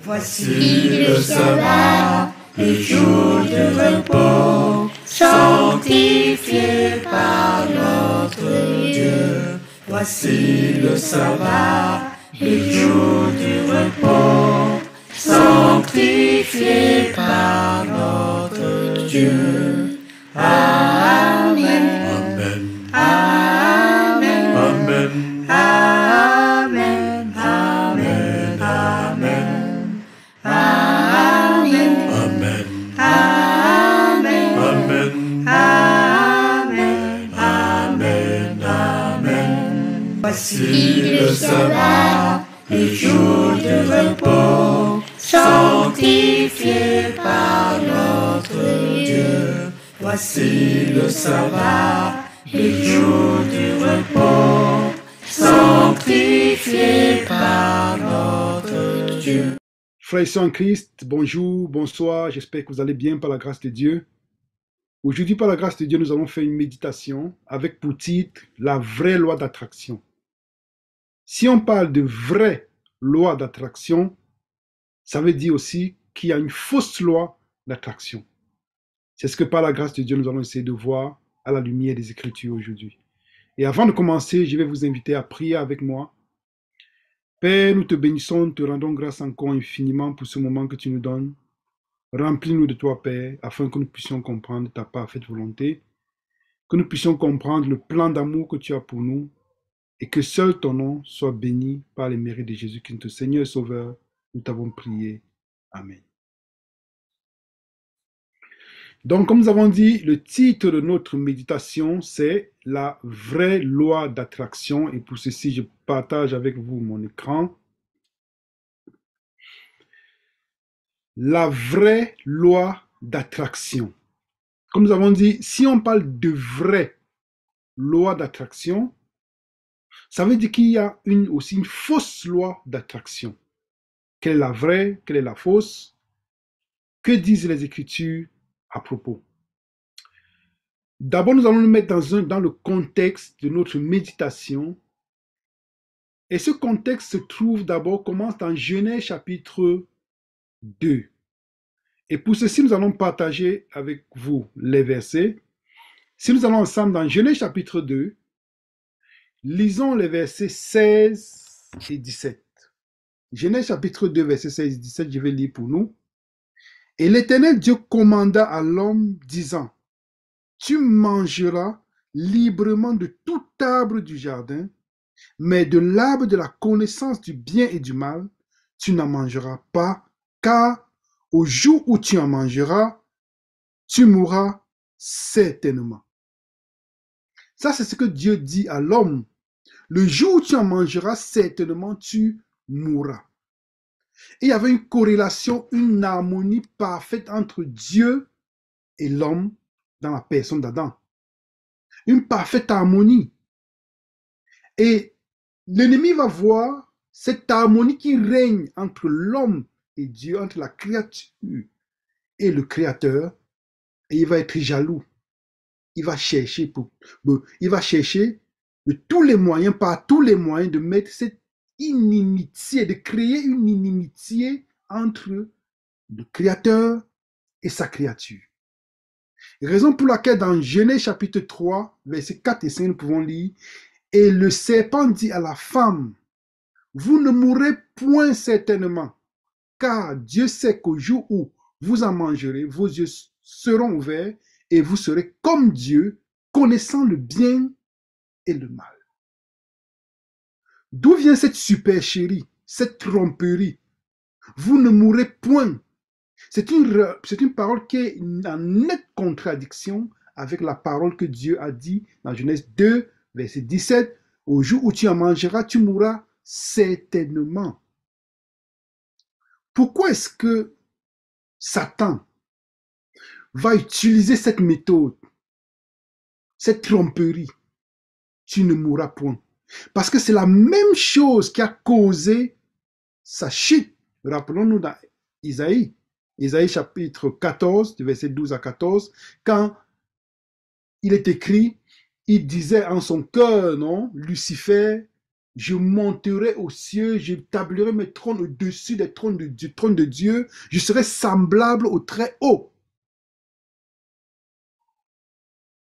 Voici le sabbat, le jour de repos, sanctifié par notre Dieu. Voici le sabbat, le jour du repos, sanctifié par notre Dieu. Amen. Amen. Amen. Amen. Amen. Amen. Amen. Amen. Amen. Amen. Amen. Amen. Amen. Amen. Voici le sabbat, le jour de repos, sanctifié par notre Dieu. Voici le sabbat, le jour du repos, sanctifié par notre Dieu. Frères et sœurs en Christ, bonjour, bonsoir, j'espère que vous allez bien par la grâce de Dieu. Aujourd'hui, par la grâce de Dieu, nous allons faire une méditation avec pour titre « La vraie loi d'attraction ». Si on parle de vraie loi d'attraction, ça veut dire aussi qu'il y a une fausse loi d'attraction. C'est ce que par la grâce de Dieu, nous allons essayer de voir à la lumière des Écritures aujourd'hui. Et avant de commencer, je vais vous inviter à prier avec moi. Père, nous te bénissons, te rendons grâce encore infiniment pour ce moment que tu nous donnes. Remplis-nous de toi, Père, afin que nous puissions comprendre ta parfaite volonté, que nous puissions comprendre le plan d'amour que tu as pour nous, et que seul ton nom soit béni par les mérites de Jésus-Christ, notre Seigneur et Sauveur. Nous t'avons prié. Amen. Donc, comme nous avons dit, le titre de notre méditation, c'est « La vraie loi d'attraction ». Et pour ceci, je partage avec vous mon écran. La vraie loi d'attraction. Comme nous avons dit, si on parle de vraie loi d'attraction, ça veut dire qu'il y a aussi une fausse loi d'attraction. Quelle est la vraie? Quelle est la fausse? Que disent les Écritures à propos? D'abord, nous allons nous mettre dans le contexte de notre méditation. Et ce contexte se trouve d'abord, commence dans Genèse chapitre 2. Et pour ceci, nous allons partager avec vous les versets. Si nous allons ensemble dans Genèse chapitre 2, lisons les versets 16 et 17. Genèse chapitre 2, versets 16 et 17, je vais lire pour nous. Et l'Éternel Dieu commanda à l'homme, disant, tu mangeras librement de tout arbre du jardin, mais de l'arbre de la connaissance du bien et du mal, tu n'en mangeras pas, car au jour où tu en mangeras, tu mourras certainement. Ça, c'est ce que Dieu dit à l'homme. Le jour où tu en mangeras, certainement tu mourras. Et il y avait une corrélation, une harmonie parfaite entre Dieu et l'homme dans la personne d'Adam. Une parfaite harmonie. Et l'ennemi va voir cette harmonie qui règne entre l'homme et Dieu, entre la créature et le Créateur, et il va être jaloux. Il va chercher de tous les moyens, par tous les moyens, de mettre cette inimitié, de créer une inimitié entre le Créateur et sa créature. Raison pour laquelle dans Genèse chapitre 3, versets 4 et 5, nous pouvons lire, et le serpent dit à la femme, vous ne mourrez point certainement, car Dieu sait qu'au jour où vous en mangerez, vos yeux seront ouverts et vous serez comme Dieu, connaissant le bien et le mal. D'où vient cette supercherie, cette tromperie? Vous ne mourrez point. C'est une parole qui est en nette contradiction avec la parole que Dieu a dit dans Genèse 2, verset 17. Au jour où tu en mangeras, tu mourras certainement. Pourquoi est-ce que Satan va utiliser cette méthode, cette tromperie? Tu ne mourras point. Parce que c'est la même chose qui a causé sa chute. Rappelons-nous dans Isaïe chapitre 14, verset 12 à 14, quand il est écrit, il disait en son cœur, non, Lucifer Je monterai aux cieux, j'établirai mes trônes au-dessus des trônes du trône de Dieu. Je serai semblable au très haut.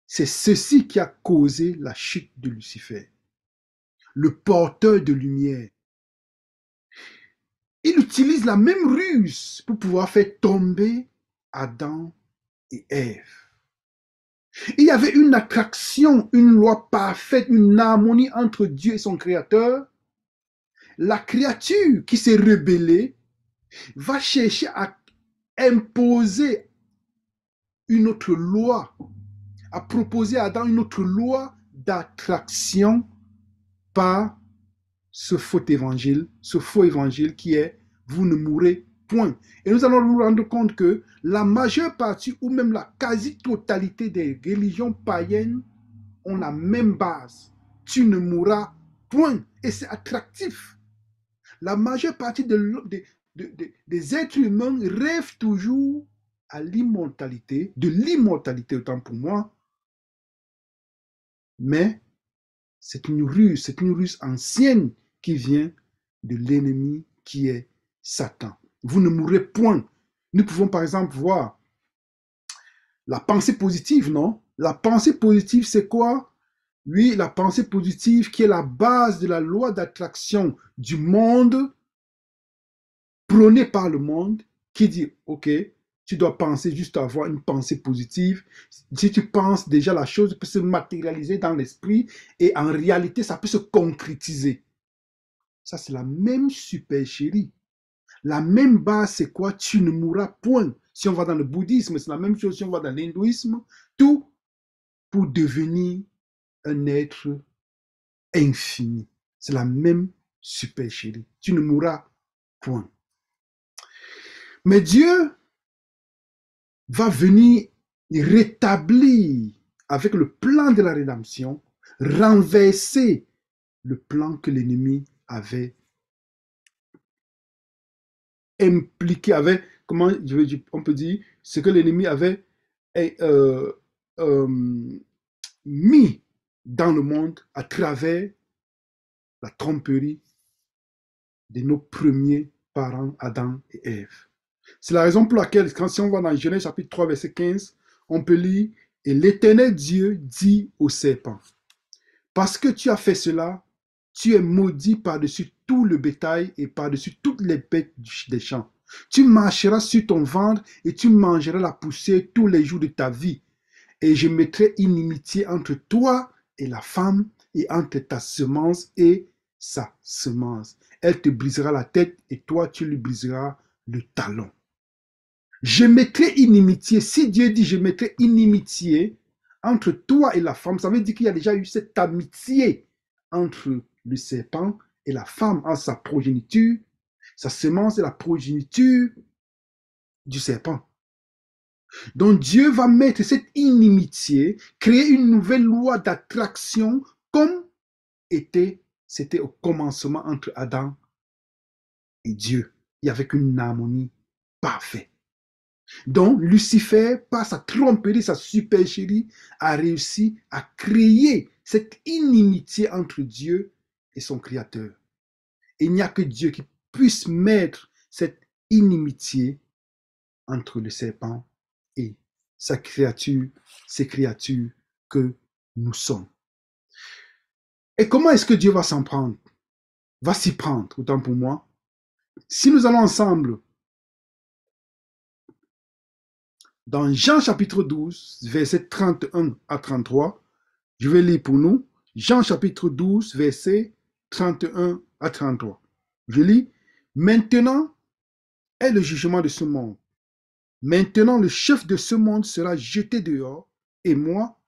C'est ceci qui a causé la chute de Lucifer, le porteur de lumière. Il utilise la même ruse pour pouvoir faire tomber Adam et Ève. Il y avait une attraction, une loi parfaite, une harmonie entre Dieu et son Créateur. La créature qui s'est rebellée va chercher à imposer une autre loi, à proposer à Adam une autre loi d'attraction par ce faux évangile qui est « vous ne mourrez point ». Et nous allons nous rendre compte que la majeure partie ou même la quasi-totalité des religions païennes ont la même base. Tu ne mourras point. Et c'est attractif. La majeure partie des êtres humains rêvent toujours à l'immortalité, de l'immortalité autant pour moi, mais c'est une ruse ancienne qui vient de l'ennemi qui est Satan. Vous ne mourrez point. Nous pouvons par exemple voir la pensée positive, non? La pensée positive, c'est quoi? Oui, la pensée positive qui est la base de la loi d'attraction du monde, prônée par le monde, qui dit, ok, tu dois penser juste à avoir une pensée positive. Si tu penses déjà, la chose peut se matérialiser dans l'esprit et en réalité, ça peut se concrétiser. Ça, c'est la même supercherie. La même base, c'est quoi? Tu ne mourras point. Si on va dans le bouddhisme, c'est la même chose. Si on va dans l'hindouisme, tout pour devenir un être infini. C'est la même supercherie. Tu ne mourras point. Mais Dieu va venir rétablir avec le plan de la rédemption, renverser le plan que l'ennemi avait impliqué, comment on peut dire, ce que l'ennemi avait mis dans le monde à travers la tromperie de nos premiers parents, Adam et Ève. C'est la raison pour laquelle, si on va dans Genèse chapitre 3, verset 15, on peut lire « Et l'Éternel Dieu dit au serpent, parce que tu as fait cela, tu es maudit par-dessus tout le bétail et par-dessus toutes les bêtes des champs. Tu marcheras sur ton ventre et tu mangeras la poussière tous les jours de ta vie. Et je mettrai inimitié entre toi et la femme et entre ta semence et sa semence. Elle te brisera la tête et toi tu lui briseras le talon. » Je mettrai inimitié. Si Dieu dit je mettrai inimitié entre toi et la femme, ça veut dire qu'il y a déjà eu cette amitié entre le serpent et la femme, en sa progéniture, sa semence et la progéniture du serpent. Donc Dieu va mettre cette inimitié, créer une nouvelle loi d'attraction comme c'était au commencement entre Adam et Dieu. Il y avait une harmonie parfaite. Donc, Lucifer, par sa tromperie, sa supercherie, a réussi à créer cette inimitié entre Dieu et son Créateur. Et il n'y a que Dieu qui puisse mettre cette inimitié entre le serpent et sa créature, ces créatures que nous sommes. Et comment est-ce que Dieu va s'en prendre? Va s'y prendre, autant pour moi. Si nous allons ensemble dans Jean chapitre 12, versets 31 à 33, je vais lire pour nous. Jean chapitre 12, versets 31 à 33. Je lis. Maintenant est le jugement de ce monde. Maintenant le chef de ce monde sera jeté dehors. Et moi,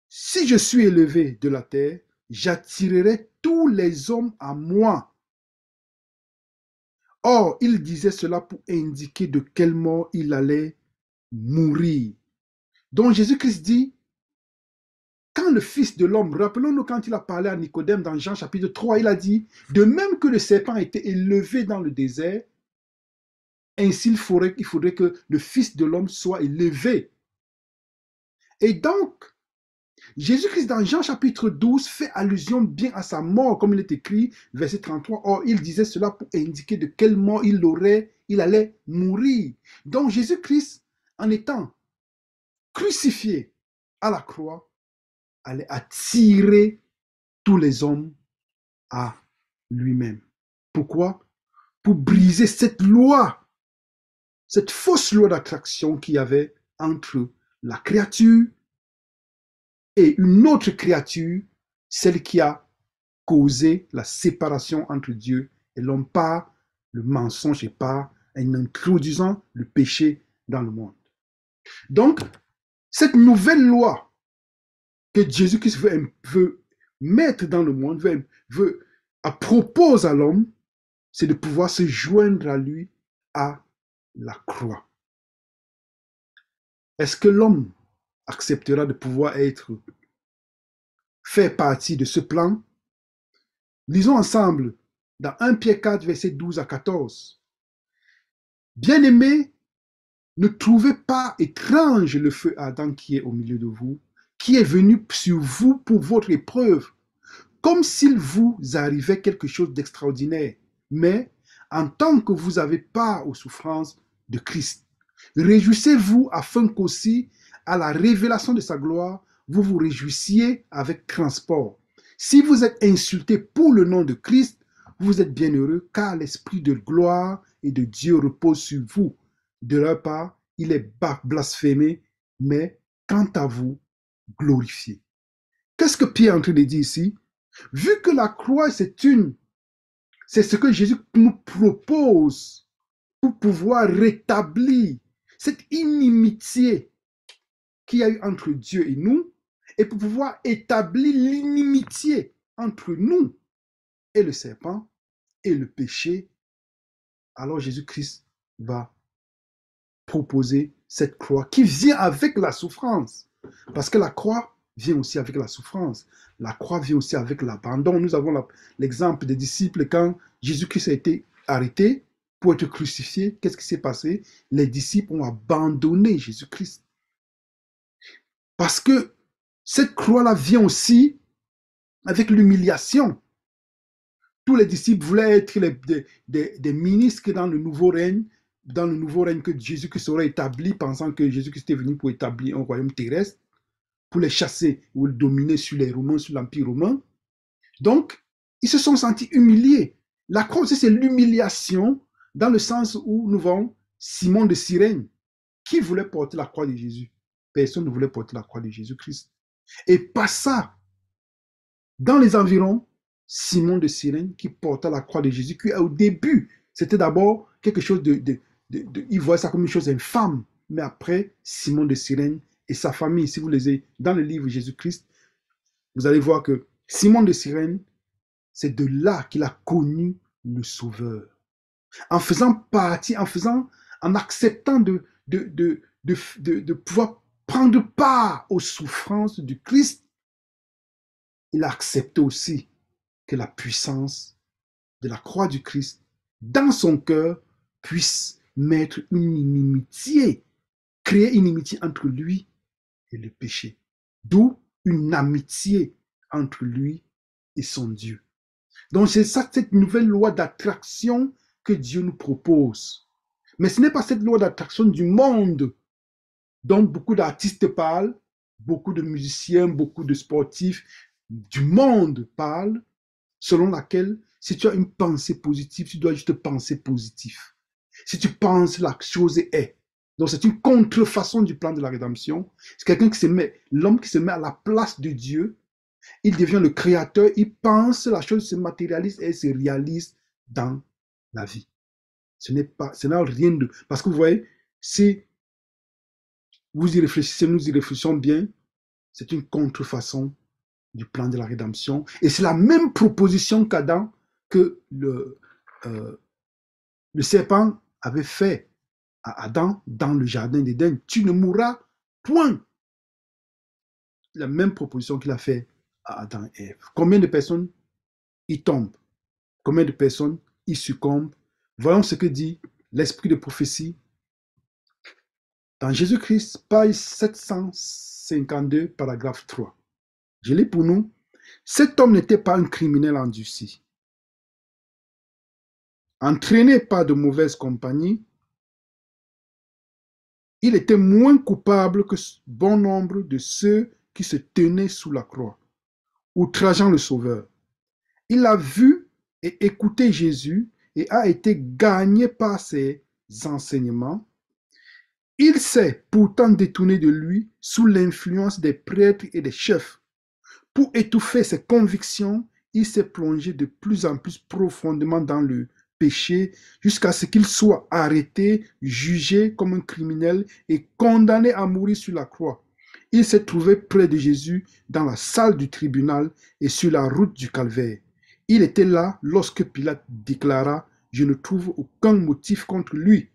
si je suis élevé de la terre, j'attirerai tous les hommes à moi. Or, il disait cela pour indiquer de quelle mort il allait mourir. Donc Jésus-Christ dit, quand le Fils de l'homme, rappelons-nous quand il a parlé à Nicodème dans Jean chapitre 3, il a dit, de même que le serpent a été élevé dans le désert, ainsi il faudrait que le Fils de l'homme soit élevé. Et donc, Jésus-Christ, dans Jean chapitre 12, fait allusion bien à sa mort, comme il est écrit, verset 33. Or, il disait cela pour indiquer de quelle mort il allait mourir. Donc, Jésus-Christ, en étant crucifié à la croix, allait attirer tous les hommes à lui-même. Pourquoi? Pour briser cette loi, cette fausse loi d'attraction qu'il y avait entre la créature et une autre créature, celle qui a causé la séparation entre Dieu et l'homme par le mensonge et par en introduisant le péché dans le monde. Donc, cette nouvelle loi que Jésus-Christ veut mettre dans le monde, propose à l'homme, c'est de pouvoir se joindre à lui à la croix. Est-ce que l'homme acceptera de pouvoir faire partie de ce plan? Lisons ensemble dans 1 Pierre 4, versets 12 à 14. Bien-aimés, ne trouvez pas étrange le feu ardent qui est au milieu de vous, qui est venu sur vous pour votre épreuve, comme s'il vous arrivait quelque chose d'extraordinaire. Mais en tant que vous avez part aux souffrances de Christ, réjouissez-vous afin qu'aussi, à la révélation de sa gloire, vous vous réjouissiez avec transport. Si vous êtes insultés pour le nom de Christ, vous êtes bienheureux, car l'esprit de gloire et de Dieu repose sur vous. De leur part, il est blasphémé, mais quant à vous, glorifié. Qu'est-ce que Pierre est en train de dire ici? Vu que la croix, c'est ce que Jésus nous propose pour pouvoir rétablir cette inimitié qu'il y a eu entre Dieu et nous, et pour pouvoir établir l'inimitié entre nous et le serpent et le péché, alors Jésus-Christ va proposer cette croix qui vient avec la souffrance. Parce que la croix vient aussi avec la souffrance. La croix vient aussi avec l'abandon. Nous avons l'exemple des disciples quand Jésus-Christ a été arrêté pour être crucifié. Qu'est-ce qui s'est passé? Les disciples ont abandonné Jésus-Christ. Parce que cette croix-là vient aussi avec l'humiliation. Tous les disciples voulaient être des ministres dans le nouveau règne que Jésus-Christ aurait établi, pensant que Jésus-Christ est venu pour établir un royaume terrestre, pour les chasser ou les dominer sur les Romains, sur l'Empire romain. Donc, ils se sont sentis humiliés. La croix, c'est l'humiliation dans le sens où nous voyons Simon de Cyrène. Qui voulait porter la croix de Jésus? Personne ne voulait porter la croix de Jésus-Christ. Et pas ça. Dans les environs, Simon de Cyrène qui portait la croix de Jésus, qui au début, c'était d'abord quelque chose il voyait ça comme une chose infâme. Mais après, Simon de Cyrène et sa famille, si vous lisez dans le livre Jésus-Christ, vous allez voir que Simon de Cyrène, c'est de là qu'il a connu le Sauveur. En acceptant de pouvoir prendre part aux souffrances du Christ, il a accepté aussi que la puissance de la croix du Christ dans son cœur puisse mettre une inimitié, créer une inimitié entre lui et le péché. D'où une amitié entre lui et son Dieu. Donc c'est ça, cette nouvelle loi d'attraction que Dieu nous propose. Mais ce n'est pas cette loi d'attraction du monde dont beaucoup d'artistes parlent, beaucoup de musiciens, beaucoup de sportifs du monde parlent, selon laquelle si tu as une pensée positive, tu dois juste penser positif. Si tu penses, la chose est. Donc c'est une contrefaçon du plan de la rédemption. C'est quelqu'un l'homme qui se met à la place de Dieu. Il devient le créateur, il pense, la chose se matérialise et se réalise dans la vie. Ça n'a rien de... Parce que vous voyez, si vous y réfléchissez, nous y réfléchissons bien, c'est une contrefaçon du plan de la rédemption. Et c'est la même proposition qu'Adam, que le serpent avait fait à Adam dans le jardin d'Éden. Tu ne mourras point. La même proposition qu'il a fait à Adam et Ève. Combien de personnes y tombent? Combien de personnes y succombent? Voyons ce que dit l'esprit de prophétie dans Jésus-Christ, page 752, paragraphe 3. Je lis pour nous. Cet homme n'était pas un criminel endurci. Entraîné par de mauvaises compagnies, il était moins coupable que bon nombre de ceux qui se tenaient sous la croix, outrageant le Sauveur. Il a vu et écouté Jésus et a été gagné par ses enseignements. Il s'est pourtant détourné de lui sous l'influence des prêtres et des chefs. Pour étouffer ses convictions, il s'est plongé de plus en plus profondément dans le péché jusqu'à ce qu'il soit arrêté, jugé comme un criminel et condamné à mourir sur la croix. Il s'est trouvé près de Jésus dans la salle du tribunal et sur la route du calvaire. Il était là lorsque Pilate déclara « Je ne trouve aucun motif contre lui ».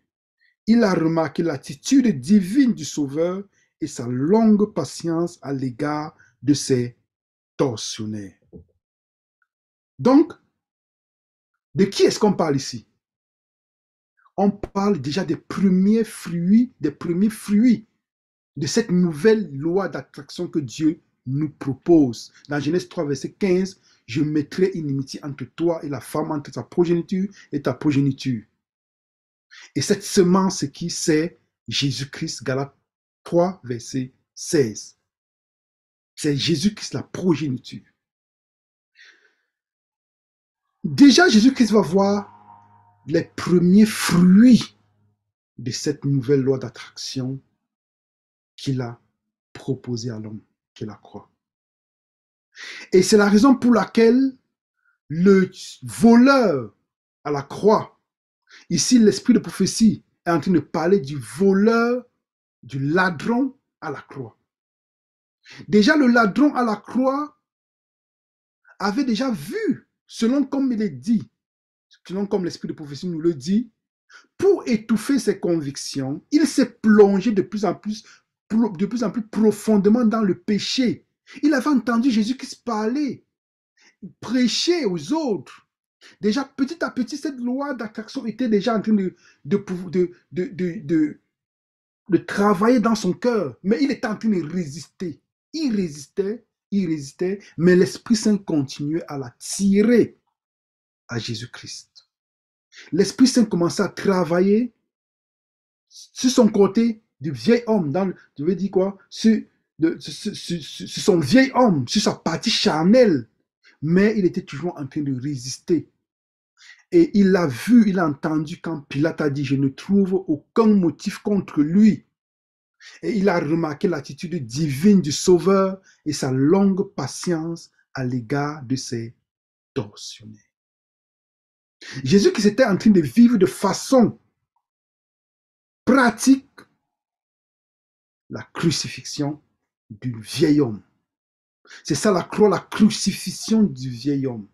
Il a remarqué l'attitude divine du Sauveur et sa longue patience à l'égard de ses tortionnaires. Donc, de qui est-ce qu'on parle ici? On parle déjà des premiers fruits de cette nouvelle loi d'attraction que Dieu nous propose. Dans Genèse 3, verset 15, « Je mettrai inimitié entre toi et la femme, entre ta progéniture et ta progéniture. » Et cette semence qui c'est Jésus-Christ, Galates 3, verset 16. C'est Jésus-Christ, la progéniture. Déjà, Jésus-Christ va voir les premiers fruits de cette nouvelle loi d'attraction qu'il a proposée à l'homme, qui est la croix. Et c'est la raison pour laquelle le voleur à la croix, ici l'esprit de prophétie est en train de parler du voleur, du ladron à la croix. Déjà, le ladron à la croix avait déjà vu, selon comme il est dit, selon comme l'esprit de prophétie nous le dit, pour étouffer ses convictions, il s'est plongé de plus en plus profondément dans le péché. Il avait entendu Jésus-Christ parler, prêcher aux autres. Déjà, petit à petit, cette loi d'attraction était déjà en train de travailler dans son cœur. Mais il était en train de résister. Il résistait, mais l'Esprit Saint continuait à l'attirer à Jésus-Christ. L'Esprit Saint commençait à travailler sur son côté du vieil homme, je veux dire quoi, sur son vieil homme, sur sa partie charnelle, mais il était toujours en train de résister. Et il a vu, il a entendu quand Pilate a dit « Je ne trouve aucun motif contre lui ». Et il a remarqué l'attitude divine du Sauveur et sa longue patience à l'égard de ses tortionnaires. Jésus qui était en train de vivre de façon pratique la crucifixion du vieil homme. C'est ça la croix, la crucifixion du vieil homme.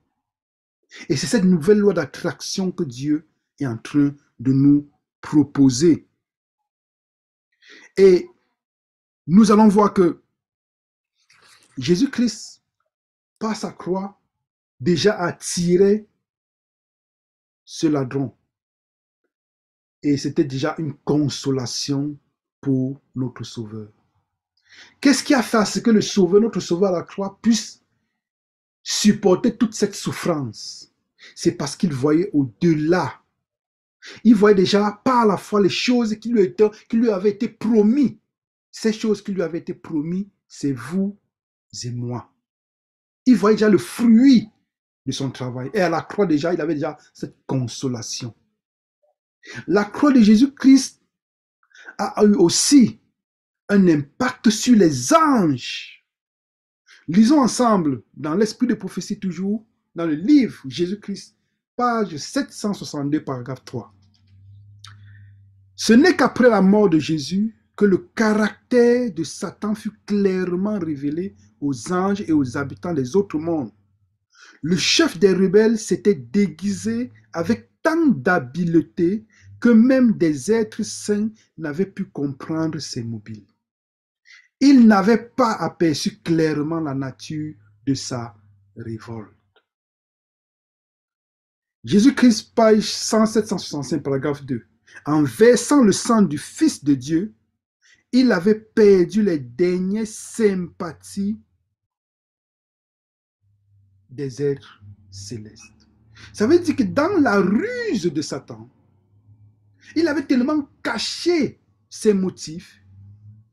Et c'est cette nouvelle loi d'attraction que Dieu est en train de nous proposer. Et nous allons voir que Jésus-Christ, par sa croix, déjà attirait ce ladron. Et c'était déjà une consolation pour notre Sauveur. Qu'est-ce qui a fait à ce que le Sauveur, notre Sauveur à la croix, puisse supporter toute cette souffrance? C'est parce qu'il voyait au-delà. Il voyait déjà par la foi les choses qui lui avaient été promises. Ces choses qui lui avaient été promises, c'est vous et moi. Il voyait déjà le fruit de son travail. Et à la croix déjà, il avait déjà cette consolation. La croix de Jésus-Christ a eu aussi un impact sur les anges. Lisons ensemble dans l'esprit de prophétie toujours, dans le livre Jésus-Christ, page 762, paragraphe 3. Ce n'est qu'après la mort de Jésus que le caractère de Satan fut clairement révélé aux anges et aux habitants des autres mondes. Le chef des rebelles s'était déguisé avec tant d'habileté que même des êtres saints n'avaient pu comprendre ses mobiles. Il n'avait pas aperçu clairement la nature de sa révolte. Jésus-Christ, page 107-165, paragraphe 2. En versant le sang du Fils de Dieu, il avait perdu les dernières sympathies des êtres célestes. Ça veut dire que dans la ruse de Satan, il avait tellement caché ses motifs,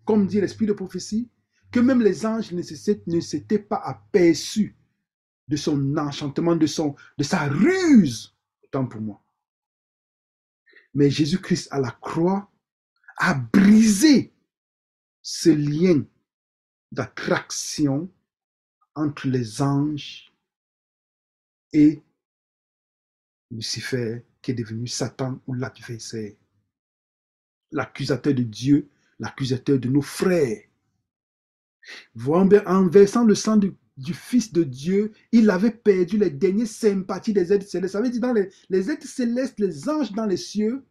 comme dit l'esprit de prophétie, que même les anges ne s'étaient pas aperçus de son enchantement, de sa ruse, autant pour moi. Mais Jésus-Christ à la croix a brisé ce lien d'attraction entre les anges et Lucifer, qui est devenu Satan ou l'adversaire, l'accusateur de Dieu, l'accusateur de nos frères. En versant le sang du Fils de Dieu, il avait perdu les dernières sympathies des êtres célestes. Ça veut dire dans les êtres célestes, les anges dans les cieux,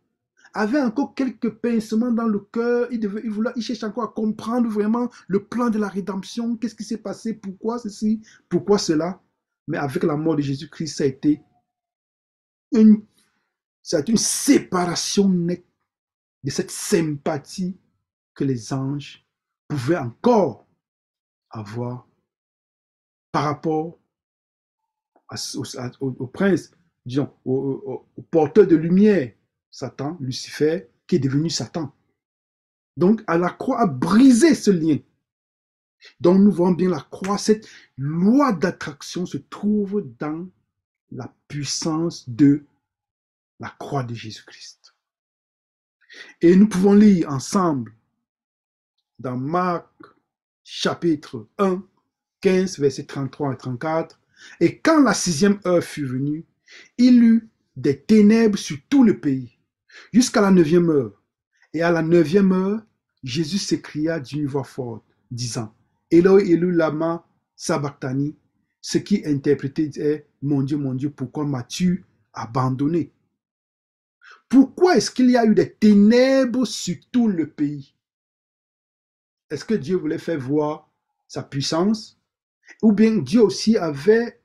avaient encore quelques pincements dans le cœur. Il cherche encore à comprendre vraiment le plan de la rédemption. Qu'est-ce qui s'est passé? Pourquoi ceci? Pourquoi cela? Mais avec la mort de Jésus-Christ, ça a été une séparation nette de cette sympathie que les anges pouvaient encore avoir par rapport au prince, disons, au porteur de lumière, Satan, Lucifer, qui est devenu Satan. Donc, à la croix a brisé ce lien. Donc, nous voyons bien la croix, cette loi d'attraction se trouve dans la puissance de la croix de Jésus-Christ. Et nous pouvons lire ensemble dans Marc chapitre 1, 15, versets 33 et 34. Et quand la 6e heure fut venue, il eut des ténèbres sur tout le pays, jusqu'à la 9e heure. Et à la 9e heure, Jésus s'écria d'une voix forte, disant, Eloi, Eloi, lama sabachthani, ce qui interprété est, mon Dieu, pourquoi m'as-tu abandonné? Pourquoi est-ce qu'il y a eu des ténèbres sur tout le pays? Est-ce que Dieu voulait faire voir sa puissance? Ou bien Dieu aussi avait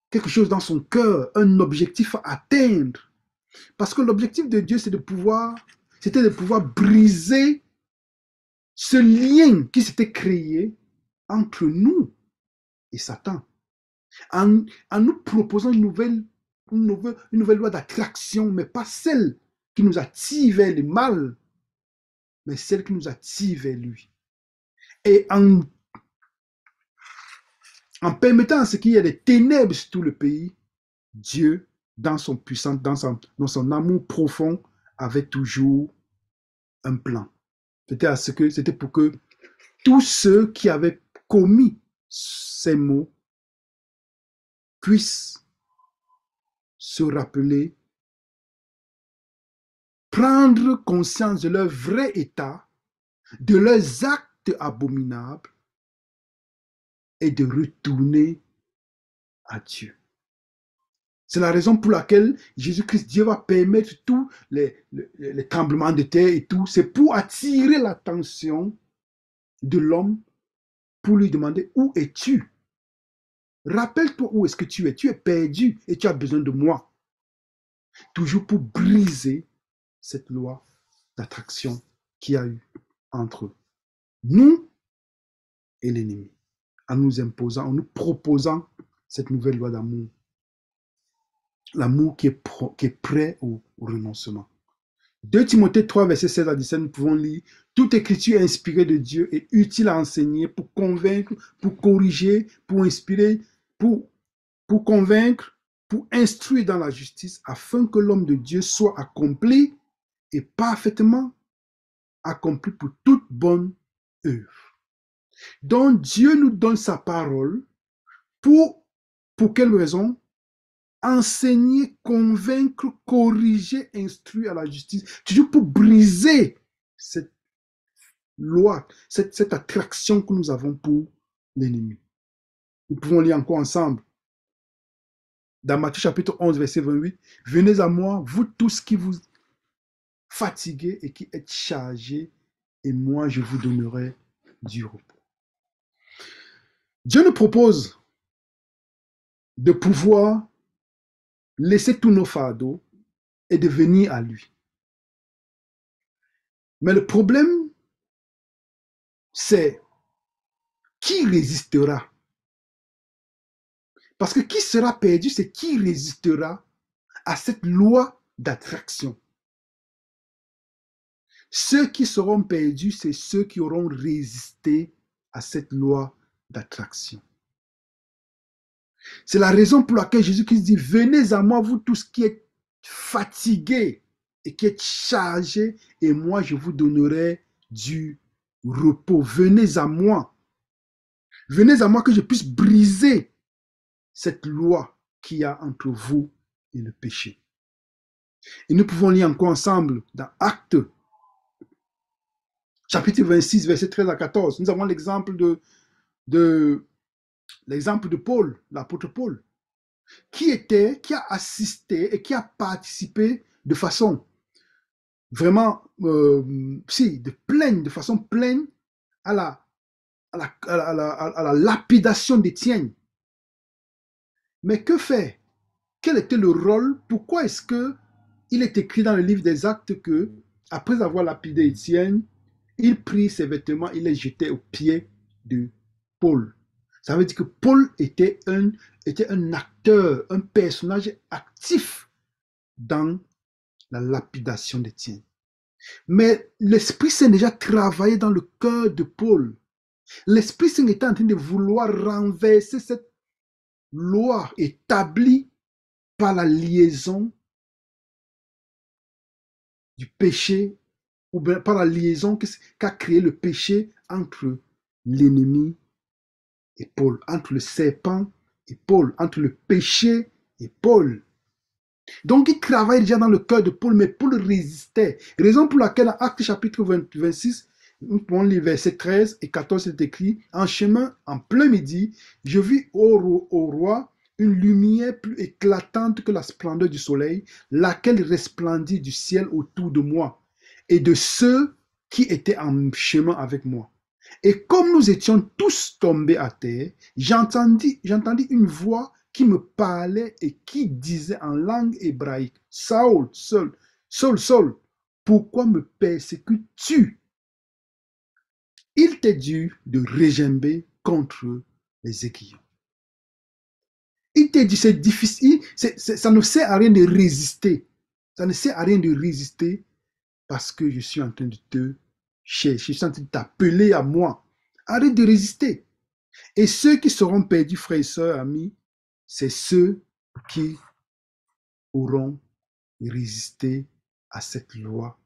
quelque chose dans son cœur, un objectif à atteindre? Parce que l'objectif de Dieu, c'était de pouvoir briser ce lien qui s'était créé entre nous et Satan, en nous proposant une nouvelle loi d'attraction, mais pas celle qui nous attire vers le mal, mais celle qui nous attire vers lui. Et en permettant à ce qu'il y ait des ténèbres sur tout le pays, Dieu, dans son puissance, dans son amour profond, avait toujours un plan. C'était pour que tous ceux qui avaient commis ces mots puissent se rappeler, prendre conscience de leur vrai état, de leurs actes abominables et de retourner à Dieu. C'est la raison pour laquelle Jésus-Christ, Dieu va permettre tous les tremblements de terre et tout. C'est pour attirer l'attention de l'homme, pour lui demander, où es-tu? Rappelle-toi où est-ce que tu es. Tu es perdu et tu as besoin de moi. Toujours pour briser cette loi d'attraction qu'il y a eu entre nous et l'ennemi, en nous imposant, en nous proposant cette nouvelle loi d'amour. L'amour qui est prêt au renoncement. 2 Timothée 3, verset 16 à 17, nous pouvons lire, toute écriture inspirée de Dieu est utile à enseigner, pour convaincre, pour corriger, pour inspirer, pour convaincre, pour instruire dans la justice, afin que l'homme de Dieu soit accompli et parfaitement accompli pour toute bonne œuvre. Donc Dieu nous donne sa parole pour quelle raison? Enseigner, convaincre, corriger, instruire à la justice, toujours pour briser cette loi, cette attraction que nous avons pour l'ennemi. Nous pouvons lire encore ensemble. Dans Matthieu chapitre 11, verset 28, « Venez à moi, vous tous qui vous fatiguez et qui êtes chargés, et moi je vous donnerai du repos. » Dieu nous propose de pouvoir laisser tous nos fardeaux et de venir à lui. Mais le problème, c'est qui résistera Parce que qui sera perdu, c'est qui résistera à cette loi d'attraction. Ceux qui seront perdus, c'est ceux qui auront résisté à cette loi d'attraction. C'est la raison pour laquelle Jésus-Christ dit, venez à moi, vous tous qui êtes fatigués et qui êtes chargés, et moi je vous donnerai du repos. Venez à moi. Venez à moi que je puisse briser cette loi qu'il y a entre vous et le péché. Et nous pouvons lire encore ensemble dans Actes, chapitre 26, verset 13 à 14. Nous avons l'exemple de Paul, l'apôtre Paul, qui a assisté et qui a participé de façon vraiment, de façon pleine à la lapidation d'Étienne. Mais que fait? Quel était le rôle? Pourquoi est-ce que il est écrit dans le livre des Actes que, après avoir lapidé Étienne, il prit ses vêtements, il les jetait aux pieds de Paul? Ça veut dire que Paul était un acteur, un personnage actif dans la lapidation d'Étienne. Mais l'Esprit Saint déjà travaillé dans le cœur de Paul. L'Esprit Saint était en train de vouloir renverser cette loi établie par la liaison du péché, ou bien par la liaison qu'a créé le péché entre l'ennemi et Paul, entre le serpent et Paul, entre le péché et Paul. Donc il travaille déjà dans le cœur de Paul, mais Paul résistait. Raison pour laquelle dans Actes chapitre 26, nous prenons les versets 13 et 14, c'est écrit, en chemin, en plein midi, je vis au roi une lumière plus éclatante que la splendeur du soleil, laquelle resplendit du ciel autour de moi et de ceux qui étaient en chemin avec moi. Et comme nous étions tous tombés à terre, j'entendis une voix qui me parlait et qui disait en langue hébraïque, Saul, Saul, pourquoi me persécutes-tu? Il t'est dû de regimber contre les aiguillons. Il t'est dit, c'est difficile, ça ne sert à rien de résister. Ça ne sert à rien de résister parce que je suis en train de te chercher, je suis en train de t'appeler à moi. Arrête de résister. Et ceux qui seront perdus, frères et sœurs, amis, c'est ceux qui auront résisté à cette loi,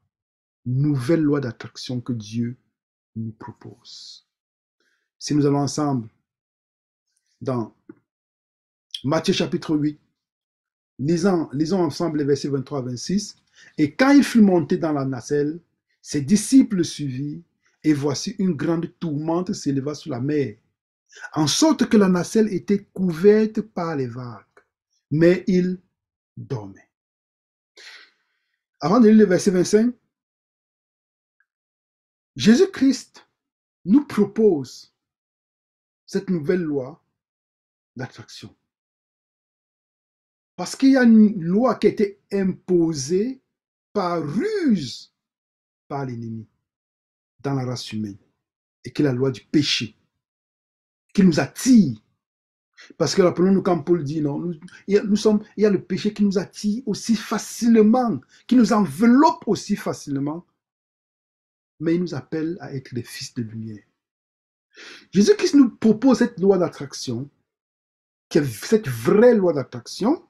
nouvelle loi d'attraction que Dieu nous propose. Si nous allons ensemble dans Matthieu chapitre 8, lisons ensemble les versets 23 à 26. Et quand il fut monté dans la nacelle, ses disciples le suivirent, et voici une grande tourmente s'éleva sur la mer, en sorte que la nacelle était couverte par les vagues, mais il dormait. Avant de lire le verset 25, Jésus-Christ nous propose cette nouvelle loi d'attraction. Parce qu'il y a une loi qui a été imposée par ruse par l'ennemi dans la race humaine, et qui est la loi du péché, qui nous attire. Parce que rappelons-nous quand Paul dit, non, il y a le péché qui nous attire aussi facilement, qui nous enveloppe aussi facilement, mais il nous appelle à être des fils de lumière. Jésus-Christ nous propose cette loi d'attraction, qui est cette vraie loi d'attraction,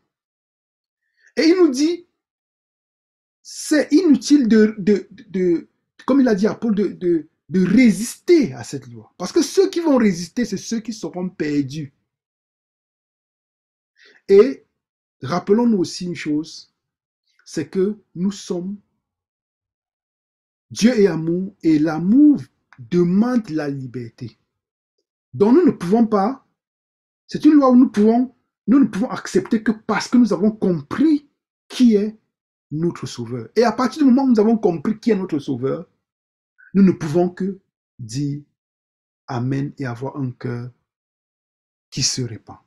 et il nous dit, c'est inutile comme il a dit à Paul, de résister à cette loi. Parce que ceux qui vont résister, c'est ceux qui seront perdus. Et rappelons-nous aussi une chose, c'est que nous sommes, Dieu est amour, et l'amour demande la liberté. Donc nous ne pouvons pas, c'est une loi où nous ne pouvons accepter que parce que nous avons compris qui est notre Sauveur. Et à partir du moment où nous avons compris qui est notre Sauveur, nous ne pouvons que dire Amen et avoir un cœur qui se répand.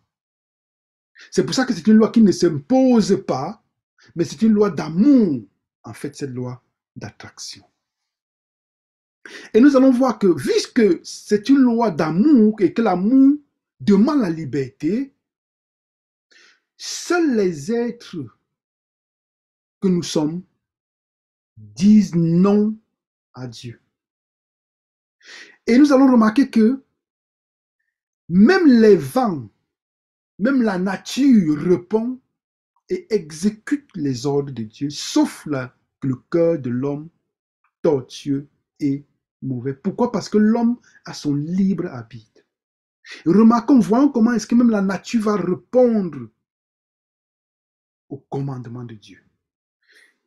C'est pour ça que c'est une loi qui ne s'impose pas, mais c'est une loi d'amour, en fait, cette loi d'attraction. Et nous allons voir que, puisque c'est une loi d'amour et que l'amour demande la liberté, Seuls les êtres que nous sommes disent non à Dieu. Et nous allons remarquer que même les vents, même la nature répond et exécute les ordres de Dieu, sauf le cœur de l'homme tortueux et mauvais. Pourquoi? Parce que l'homme a son libre arbitre. Remarquons, voyons comment est-ce que même la nature va répondre au commandement de Dieu.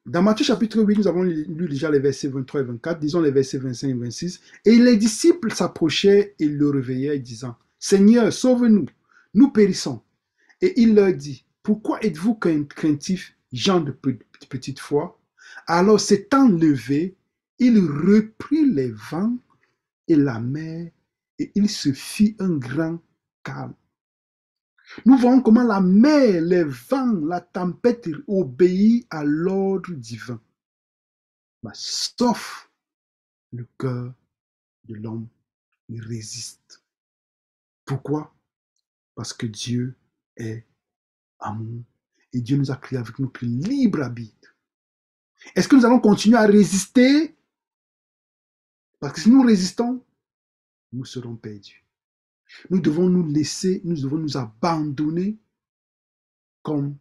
Dans Matthieu chapitre 8, nous avons lu déjà les versets 23 et 24, disons les versets 25 et 26. Et les disciples s'approchaient et le réveillaient, disant, Seigneur, sauve-nous, nous périssons. Et il leur dit, pourquoi êtes-vous craintifs, gens de petite foi? Alors s'étant levé, il reprit les vents et la mer, et il se fit un grand calme. Nous voyons comment la mer, les vents, la tempête obéit à l'ordre divin. Sauf le cœur de l'homme, il résiste. Pourquoi? Parce que Dieu est amour. Et Dieu nous a créés avec notre libre arbitre. Est-ce que nous allons continuer à résister? Parce que si nous résistons, nous serons perdus. Nous devons nous laisser, nous devons nous abandonner comme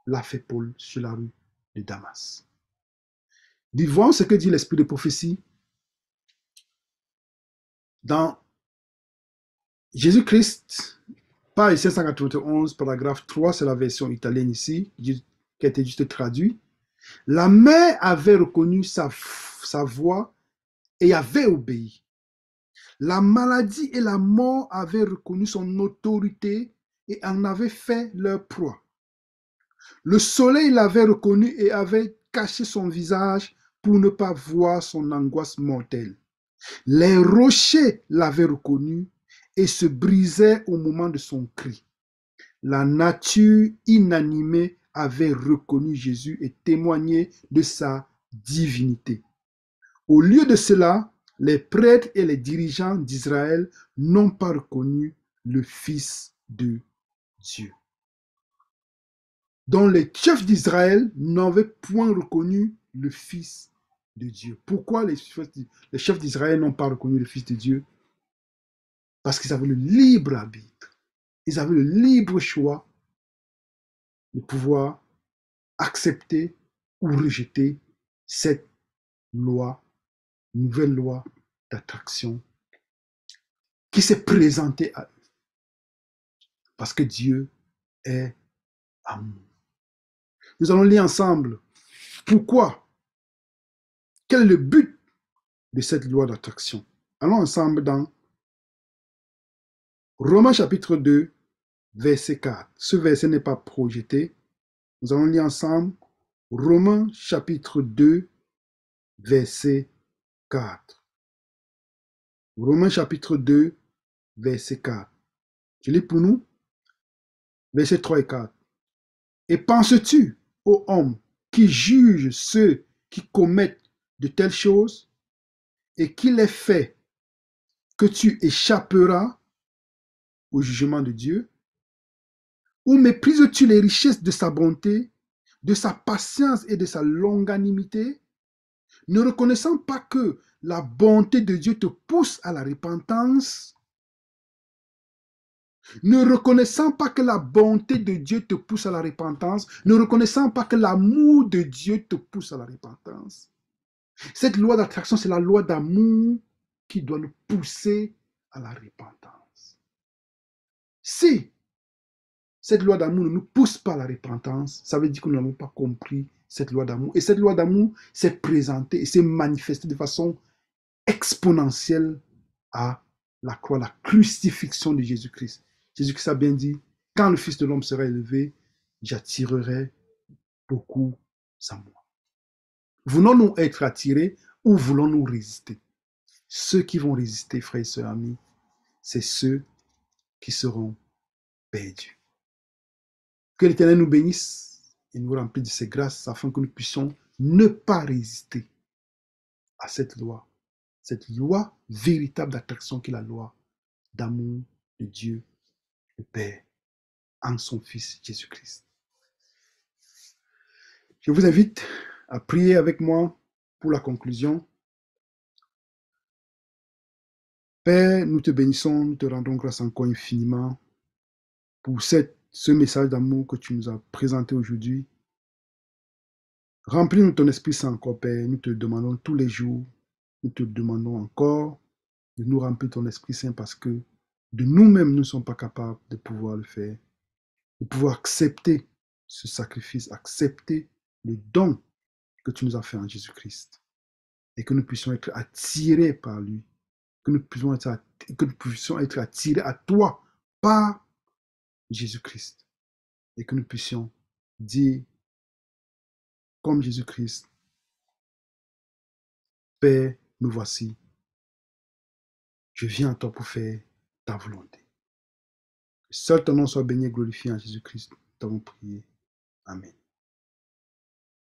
l'a fait Paul sur la rue de Damas. Voyons ce que dit l'esprit de prophétie dans Jésus-Christ, page 591, paragraphe 3, c'est la version italienne ici, qui a été juste traduite. La mer avait reconnu sa voix et avait obéi. La maladie et la mort avaient reconnu son autorité et en avaient fait leur proie. Le soleil l'avait reconnu et avait caché son visage pour ne pas voir son angoisse mortelle. Les rochers l'avaient reconnu et se brisaient au moment de son cri. La nature inanimée avait reconnu Jésus et témoigné de sa divinité. Au lieu de cela, les prêtres et les dirigeants d'Israël n'ont pas reconnu le Fils de Dieu. Donc les chefs d'Israël n'avaient point reconnu le Fils de Dieu. Pourquoi les chefs d'Israël n'ont pas reconnu le Fils de Dieu? Parce qu'ils avaient le libre arbitre. Ils avaient le libre choix de pouvoir accepter ou rejeter cette loi, nouvelle loi d'attraction qui s'est présentée à eux. Parce que Dieu est amour. Nous allons lire ensemble pourquoi, quel est le but de cette loi d'attraction. Allons ensemble dans Romains chapitre 2, verset 4. Ce verset n'est pas projeté. Nous allons lire ensemble Romains chapitre 2, verset 4. Romains chapitre 2, verset 4. Je lis pour nous, verset 3 et 4. Et penses-tu, ô homme, qui juge ceux qui commettent de telles choses, et qu'il est fait que tu échapperas au jugement de Dieu? Ou méprises-tu les richesses de sa bonté, de sa patience et de sa longanimité, ne reconnaissant pas que la bonté de Dieu te pousse à la repentance? Ne reconnaissant pas que la bonté de Dieu te pousse à la repentance, ne reconnaissant pas que l'amour de Dieu te pousse à la repentance. Cette loi d'attraction, c'est la loi d'amour qui doit nous pousser à la repentance. Si cette loi d'amour ne nous pousse pas à la repentance, ça veut dire que nous n'avons pas compris cette loi d'amour. Et cette loi d'amour s'est présentée et s'est manifestée de façon exponentielle à la croix, la crucifixion de Jésus-Christ. Jésus-Christ a bien dit, quand le Fils de l'homme sera élevé, j'attirerai beaucoup à moi. Voulons-nous être attirés ou voulons-nous résister? Ceux qui vont résister, frères et sœurs amis, c'est ceux qui seront perdus. Que l'Éternel nous bénisse et nous remplisse de ses grâces afin que nous puissions ne pas résister à cette loi véritable d'attraction qui est la loi d'amour de Dieu, le Père, en son Fils Jésus-Christ. Je vous invite à prier avec moi pour la conclusion. Père, nous te bénissons, nous te rendons grâce encore infiniment pour ce message d'amour que tu nous as présenté aujourd'hui. Remplis-nous ton Esprit Saint encore, Père. Nous te demandons tous les jours, nous te demandons encore de nous remplir ton Esprit Saint parce que de nous-mêmes, nous ne sommes pas capables de pouvoir le faire, de pouvoir accepter ce sacrifice, accepter le don que tu nous as fait en Jésus-Christ et que nous puissions être attirés par lui, que nous puissions être attirés à toi par Jésus-Christ et que nous puissions dire comme Jésus-Christ, Père, me voici, je viens à toi pour faire ta volonté. Seul ton nom soit béni et glorifié en Jésus-Christ. Nous t'avons prié. Amen.